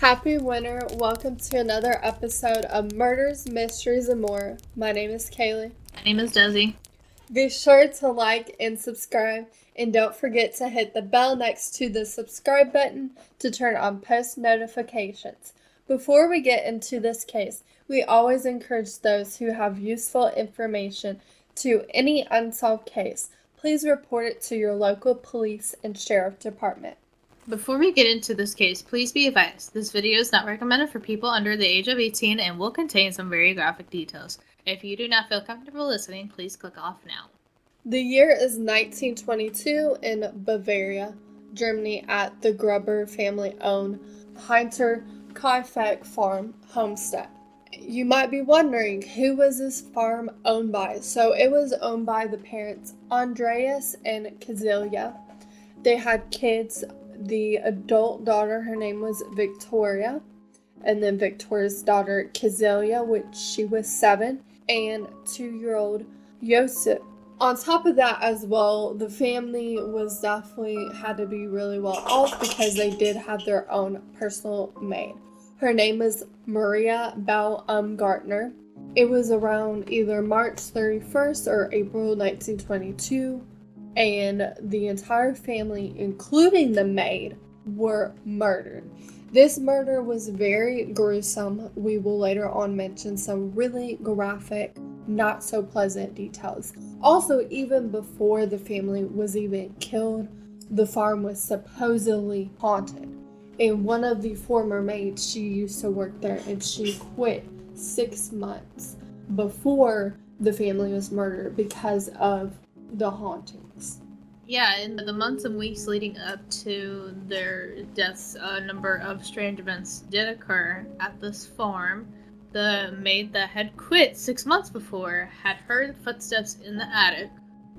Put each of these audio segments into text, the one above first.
Happy winter. Welcome to another episode of Murders, Mysteries, and More. My name is Kaylee. My name is Desi. Be sure to like and subscribe, and don't forget to hit the bell next to the subscribe button to turn on post notifications. Before we get into this case, we always encourage those who have useful information to any unsolved case. Please report it to your local police and sheriff department. Before we get into this case, please be advised, this video is not recommended for people under the age of 18 and will contain some very graphic details. If you do not feel comfortable listening, please click off now. The year is 1922 in Bavaria, Germany at the Gruber family owned HinterKaifeck Farm, Homestead. You might be wondering, who was this farm owned by? So it was owned by the parents Andreas and Cazilia. They had kids. The adult daughter, her name was Viktoria, and then Victoria's daughter, Cazilia, which she was 7, and 2-year-old Josef. On top of that as well, the family was definitely had to be really well off because they did have their own personal maid. Her name was Maria Baumgartner. It was around either March 31st or April 1922. And the entire family, including the maid, were murdered. This murder was very gruesome. We will later on mention some really graphic, not so pleasant details. Also, even before the family was even killed, the farm was supposedly haunted. And one of the former maids, she used to work there, and she quit 6 months before the family was murdered because of the hauntings. Yeah, in the months and weeks leading up to their deaths, a number of strange events did occur at this farm. The maid that had quit 6 months before had heard footsteps in the attic,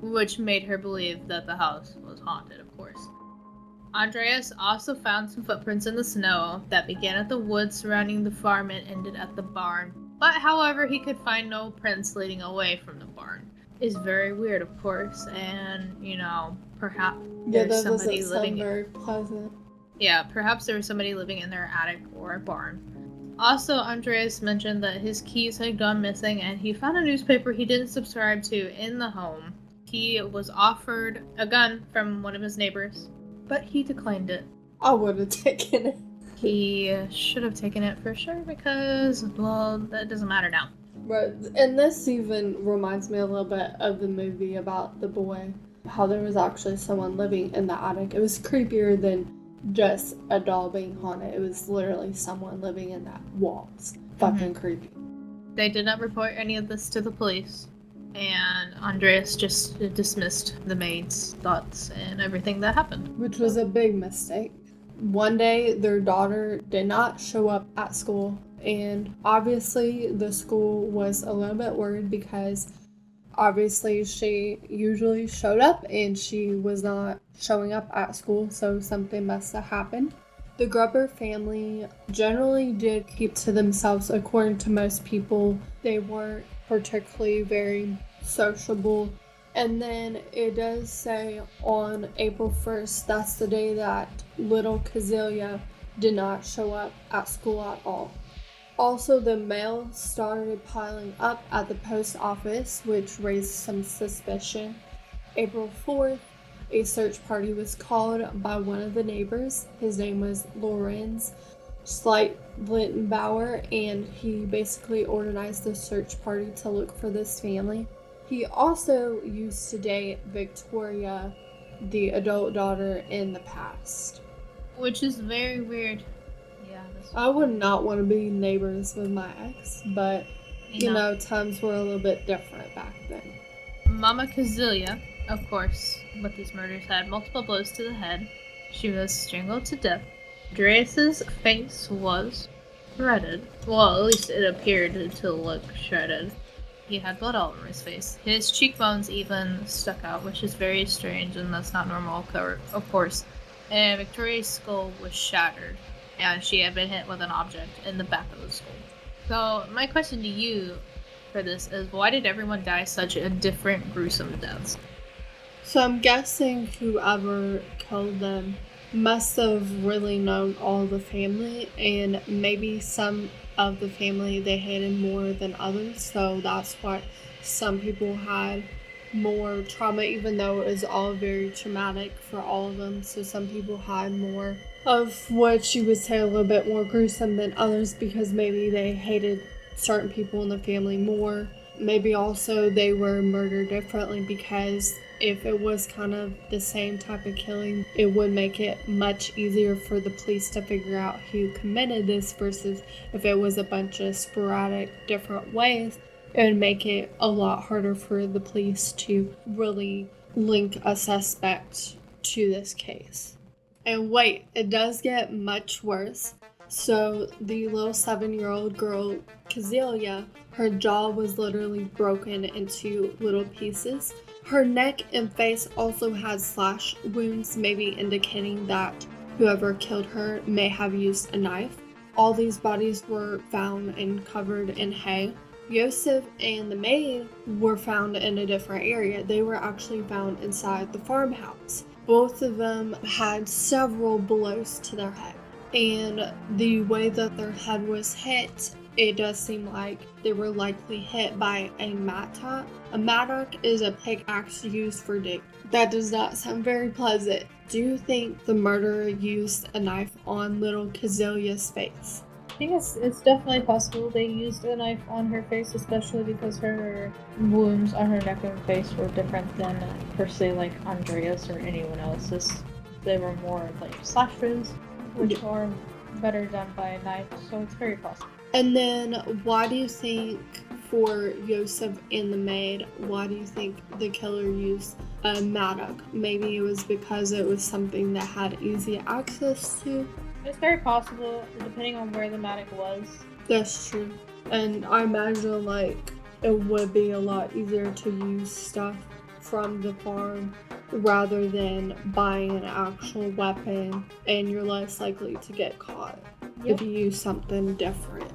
which made her believe that the house was haunted, of course. Andreas also found some footprints in the snow that began at the woods surrounding the farm and ended at the barn. But however, he could find no prints leading away from the barn. Is very weird, of course, and perhaps there's somebody living. Very pleasant. Yeah, perhaps there was somebody living in their attic or barn. Also, Andreas mentioned that his keys had gone missing, and he found a newspaper he didn't subscribe to in the home. He was offered a gun from one of his neighbors, but he declined it. I would have taken it. He should have taken it for sure because, well, that doesn't matter now. Right, and this even reminds me a little bit of the movie about the boy, how there was actually someone living in the attic. It was creepier than just a doll being haunted. It was literally someone living in that walls. Fucking creepy. They did not report any of this to the police, and Andreas just dismissed the maid's thoughts and everything that happened. Which was a big mistake. One day, their daughter did not show up at school. And obviously the school was a little bit worried because obviously she usually showed up and she was not showing up at school, so something must have happened. The Gruber family generally did keep to themselves according to most people. They weren't particularly very sociable. And then it does say on April 1st, that's the day that little Cazilia did not show up at school at all. Also, the mail started piling up at the post office, which raised some suspicion. April 4th, a search party was called by one of the neighbors. His name was Lorenz Schleitlinbauer, and he basically organized the search party to look for this family. He also used to date Viktoria, the adult daughter, in the past. Which is very weird. I would not want to be neighbors with my ex, but, times were a little bit different back then. Mama Cazilia, of course, with these murders, had multiple blows to the head. She was strangled to death. Andreas's face was shredded. Well, at least it appeared to look shredded. He had blood all over his face. His cheekbones even stuck out, which is very strange, and that's not normal, of course. And Victoria's skull was shattered. And she had been hit with an object in the back of the skull. So, my question to you for this is, why did everyone die such a different, gruesome deaths? So I'm guessing whoever killed them must have really known all the family, and maybe some of the family they hated more than others, so that's why some people had more trauma, even though it was all very traumatic for all of them. So some people had more of what you would say a little bit more gruesome than others because maybe they hated certain people in the family more. Maybe also they were murdered differently because if it was kind of the same type of killing, it would make it much easier for the police to figure out who committed this versus if it was a bunch of sporadic different ways. It would make it a lot harder for the police to really link a suspect to this case. And wait, it does get much worse. So the little 7-year-old girl, Cazilia, her jaw was literally broken into little pieces. Her neck and face also had slash wounds, maybe indicating that whoever killed her may have used a knife. All these bodies were found and covered in hay. Josef and the maid were found in a different area. They were actually found inside the farmhouse. Both of them had several blows to their head. And the way that their head was hit, it does seem like they were likely hit by a mattock. A mattock is a pickaxe used for digging. That does not sound very pleasant. Do you think the murderer used a knife on little Cazilia's face? I think it's definitely possible they used a knife on her face, especially because her wounds on her neck and face were different than, per se, like Andreas or anyone else's. They were more like slash wounds, which are better done by a knife, so it's very possible. And then, why do you think for Josef and the maid, why do you think the killer used a mattock? Maybe it was because it was something that had easy access to? It's very possible, depending on where the mattock was. That's true. And I imagine, like, it would be a lot easier to use stuff from the farm rather than buying an actual weapon, and you're less likely to get caught if you use something different.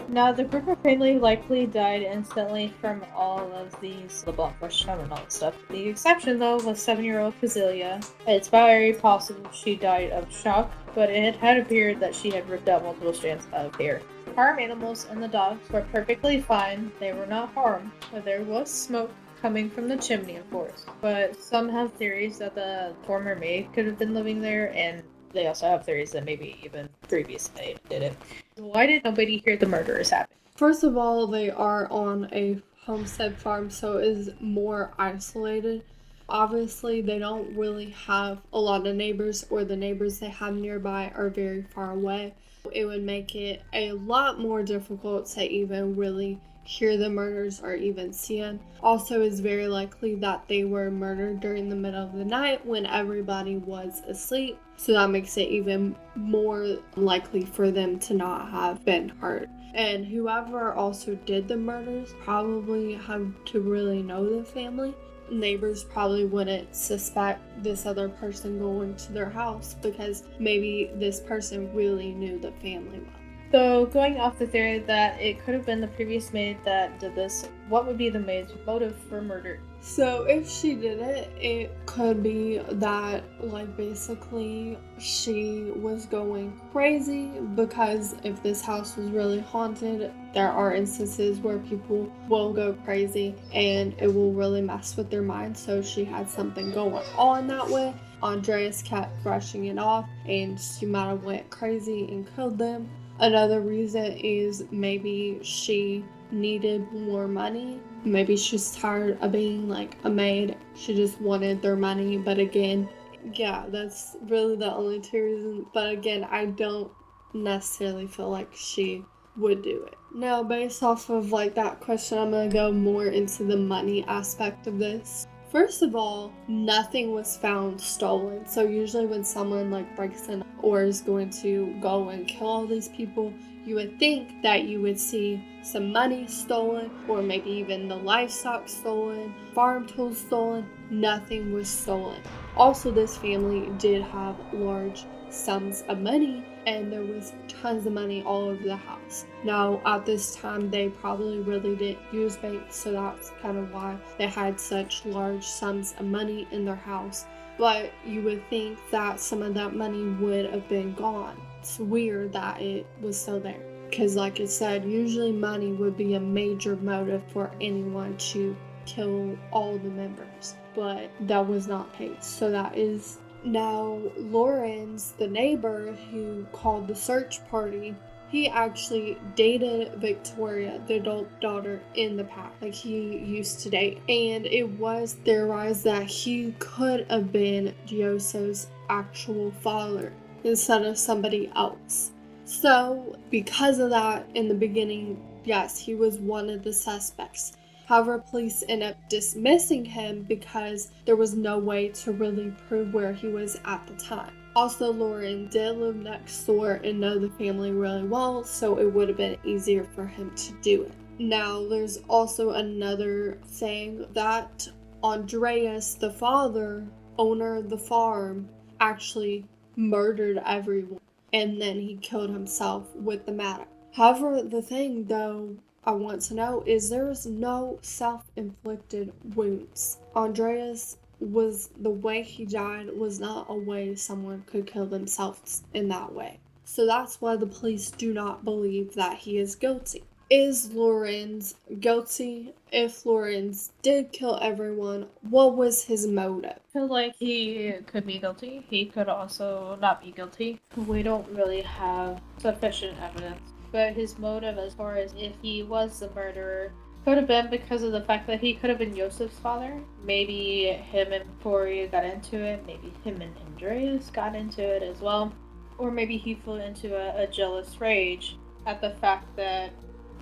Now, the Gruber family likely died instantly from all of these, the blunt force trauma and all that stuff. The exception, though, was 7-year-old Cazilia. It's very possible she died of shock, but it had appeared that she had ripped out multiple strands of hair. Farm animals and the dogs were perfectly fine. They were not harmed, but there was smoke coming from the chimney, of course. But some have theories that the former maid could have been living there, and they also have theories that maybe even previous maid did it. Why did nobody hear the murderers happen? First of all, they are on a homestead farm, so it is more isolated. Obviously, they don't really have a lot of neighbors, or the neighbors they have nearby are very far away. It would make it a lot more difficult to even really hear the murders or even see them. Also, it's very likely that they were murdered during the middle of the night when everybody was asleep. So that makes it even more likely for them to not have been hurt. And whoever also did the murders probably had to really know the family. Neighbors probably wouldn't suspect this other person going to their house because maybe this person really knew the family well. So, going off the theory that it could have been the previous maid that did this, what would be the maid's motive for murder? So if she did it, it could be that, like, basically she was going crazy because if this house was really haunted, there are instances where people will go crazy and it will really mess with their mind. So she had something going on that way. Andreas kept brushing it off and she might have went crazy and killed them. Another reason is maybe she needed more money. Maybe she's tired of being like a maid. She just wanted their money. But again, yeah, that's really the only two reasons. But again, I don't necessarily feel like she would do it. Now, based off of like that question, I'm gonna go more into the money aspect of this. First of all, nothing was found stolen. So usually when someone like breaks in or is going to go and kill all these people, you would think that you would see some money stolen or maybe even the livestock stolen, farm tools stolen. Nothing was stolen. Also, this family did have large sums of money and there was tons of money all over the house. Now, at this time, they probably really didn't use banks, so that's kind of why they had such large sums of money in their house. but you would think that some of that money would have been gone. It's weird that it was still there. Because like I said, usually money would be a major motive for anyone to kill all the members. But that was not the case. So that is... Now, Lawrence, the neighbor who called the search party, he actually dated Viktoria, the adult daughter, in the past. Like, he used to date. And it was theorized that he could have been Josef's actual father instead of somebody else. So, because of that, in the beginning, yes, he was one of the suspects. However, police ended up dismissing him because there was no way to really prove where he was at the time. Also, Lauren did live next door and know the family really well, so it would have been easier for him to do it. Now, there's also another thing that Andreas, the father, owner of the farm, actually murdered everyone, and then he killed himself with the mattock. However, the thing, though, I want to know is there's no self-inflicted wounds. Andreas the way he died was not a way someone could kill themselves in that way. So that's why the police do not believe that he is guilty. Is Lawrence guilty? If Lawrence did kill everyone, what was his motive? I feel like he could be guilty. He could also not be guilty. We don't really have sufficient evidence. But his motive, as far as if he was the murderer, could have been because of the fact that he could have been Josef's father. Maybe him and Victoria got into it. Maybe him and Andreas got into it as well. Or maybe he flew into a jealous rage at the fact that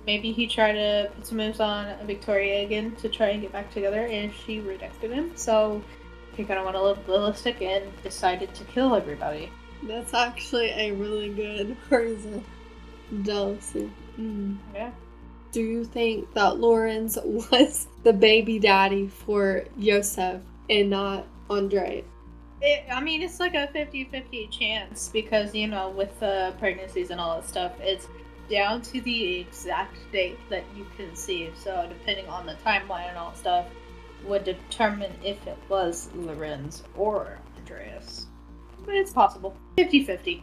maybe he tried to put some moves on Victoria again to try and get back together, and she rejected him. So he kind of went a little ballistic and decided to kill everybody. That's actually a really good reason. Jealousy. Yeah. Do you think that Lawrence was the baby daddy for Josef and not Andre? It's like a 50-50 chance because, with pregnancies and all that stuff, it's down to the exact date that you conceived. So depending on the timeline and all that stuff would determine if it was Lorenz or Andreas. But it's possible. 50-50.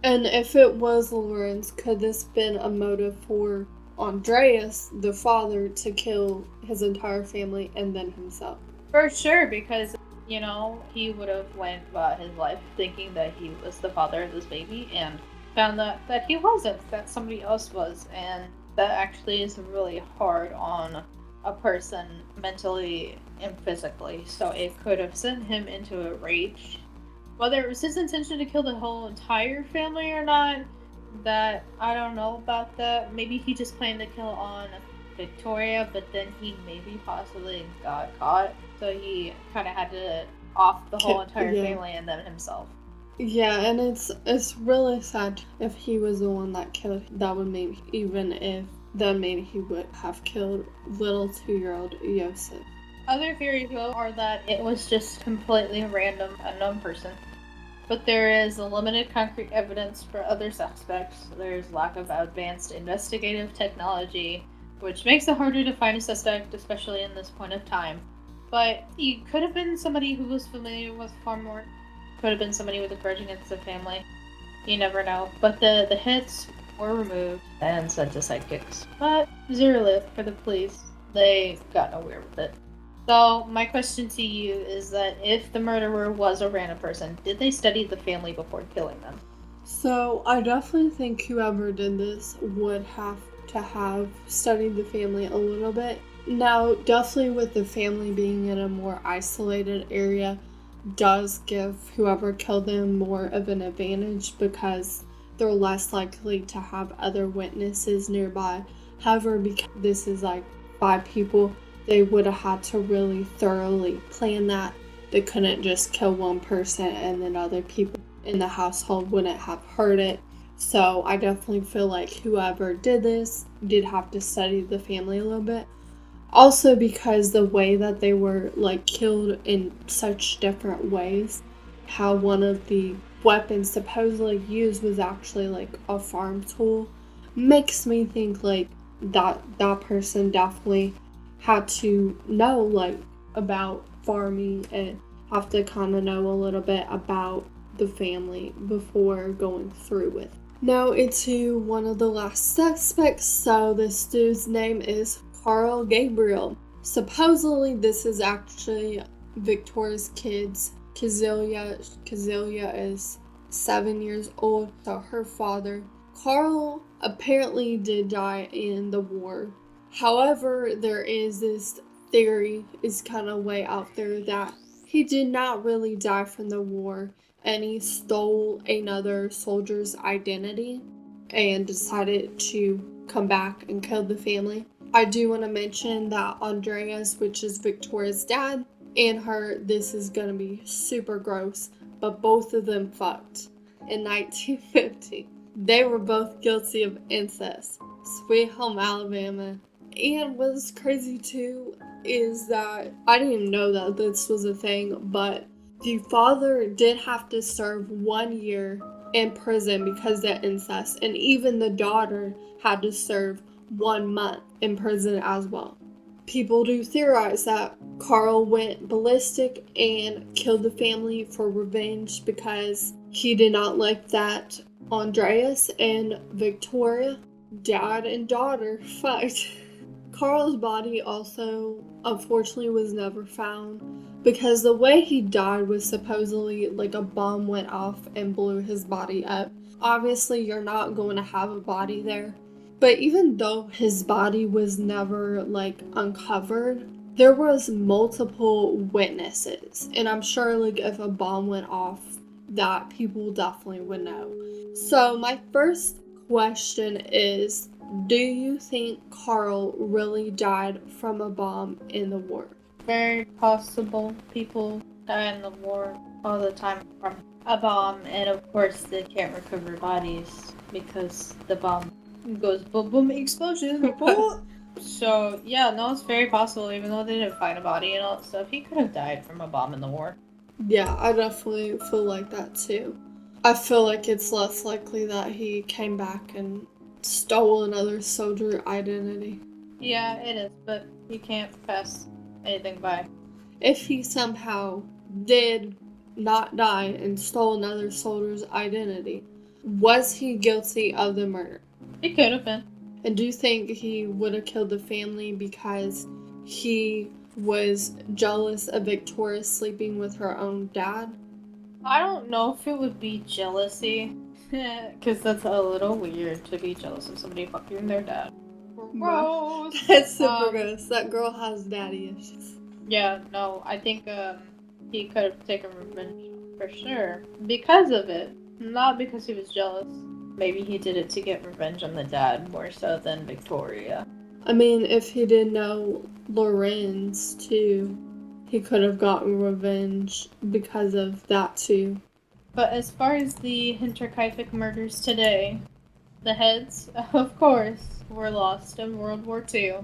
And if it was Lawrence, could this been a motive for Andreas, the father, to kill his entire family and then himself? For sure, because, he would have went about his life thinking that he was the father of this baby and found that he wasn't, that somebody else was. And that actually is really hard on a person mentally and physically. So it could have sent him into a rage. Whether it was his intention to kill the whole entire family or not, that I don't know about that. Maybe he just planned to kill on Victoria, but then he maybe possibly got caught. So he kind of had to off the whole entire family and then himself. Yeah, and it's really sad if he was the one that killed. That would maybe, even if then maybe he would have killed little 2-year-old Josef. Other theories, though, are that it was just completely random, unknown person. But there is limited concrete evidence for other suspects. There's lack of advanced investigative technology, which makes it harder to find a suspect, especially in this point of time. But he could have been somebody who was familiar with farm work. Could have been somebody with a grudge against the family. You never know. But the hits were removed and sent to sidekicks. But zero lift for the police. They got nowhere with it. So, my question to you is that if the murderer was a random person, did they study the family before killing them? So, I definitely think whoever did this would have to have studied the family a little bit. Now, definitely with the family being in a more isolated area does give whoever killed them more of an advantage because they're less likely to have other witnesses nearby. However, because this is like 5 people, they would have had to really thoroughly plan that. They couldn't just kill one person and then other people in the household wouldn't have heard it. So I definitely feel like whoever did this did have to study the family a little bit. Also because the way that they were killed in such different ways, how one of the weapons supposedly used was actually a farm tool, makes me think that person definitely had to know about farming and have to kind of know a little bit about the family before going through with it. Now into one of the last suspects. So this dude's name is Carl Gabriel. Supposedly this is actually Victoria's kids. Cazilia is 7 years old, so her father. Carl apparently did die in the war. However, there is this theory, is kind of way out there, that he did not really die from the war and he stole another soldier's identity and decided to come back and kill the family. I do want to mention that Andreas, which is Victoria's dad, and her, this is going to be super gross, but both of them fucked in 1950. They were both guilty of incest. Sweet home Alabama. And what's crazy too is that I didn't even know that this was a thing, but the father did have to serve 1 year in prison because of the incest, and even the daughter had to serve 1 month in prison as well. People do theorize that Carl went ballistic and killed the family for revenge because he did not like that Andreas and Viktoria, dad and daughter, fucked. Carl's body also, unfortunately, was never found because the way he died was supposedly like a bomb went off and blew his body up. Obviously, you're not going to have a body there. But even though his body was never like uncovered, there was multiple witnesses. And I'm sure like if a bomb went off, that people definitely would know. So my first question is, do you think Carl really died from a bomb in the war? Very possible. People die in the war all the time from a bomb, and of course they can't recover bodies because the bomb goes boom boom explosion. So yeah, no, it's very possible. Even though they didn't find a body and all that stuff, he could have died from a bomb in the war. Yeah, I definitely feel like that too. I feel like it's less likely that he came back and stole another soldier identity. Yeah, it is, but you can't pass anything by. If he somehow did not die and stole another soldier's identity, was he guilty of the murder? He could have been. And do you think he would have killed the family because he was jealous of Victoria sleeping with her own dad? I don't know if it would be jealousy, because that's a little weird to be jealous of somebody fucking their dad. Gross! That's super gross. That girl has daddy issues. Yeah, no, I think he could have taken revenge for sure because of it, not because he was jealous. Maybe he did it to get revenge on the dad more so than Victoria. I mean, if he didn't know Lorenz too, he could have gotten revenge because of that too. But as far as the HinterKaifeck murders today, the heads, of course, were lost in World War II.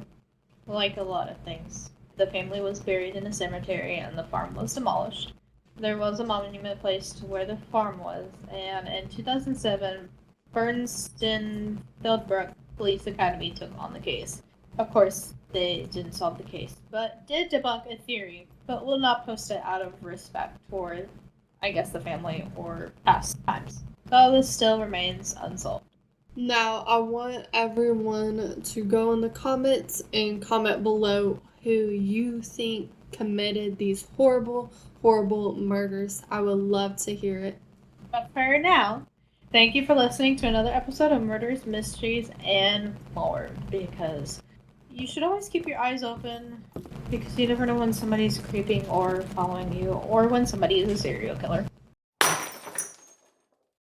Like a lot of things. The family was buried in a cemetery and the farm was demolished. There was a monument placed where the farm was, and in 2007, Bernstein Fieldbrook Police Academy took on the case. Of course, they didn't solve the case, but did debunk a theory, but will not post it out of respect for, I guess, the family or past times. So this still remains unsolved. Now, I want everyone to go in the comments and comment below who you think committed these horrible, horrible murders. I would love to hear it. But for now, thank you for listening to another episode of Murders, Mysteries, and More, because you should always keep your eyes open, because you never know when somebody's creeping or following you, or when somebody is a serial killer.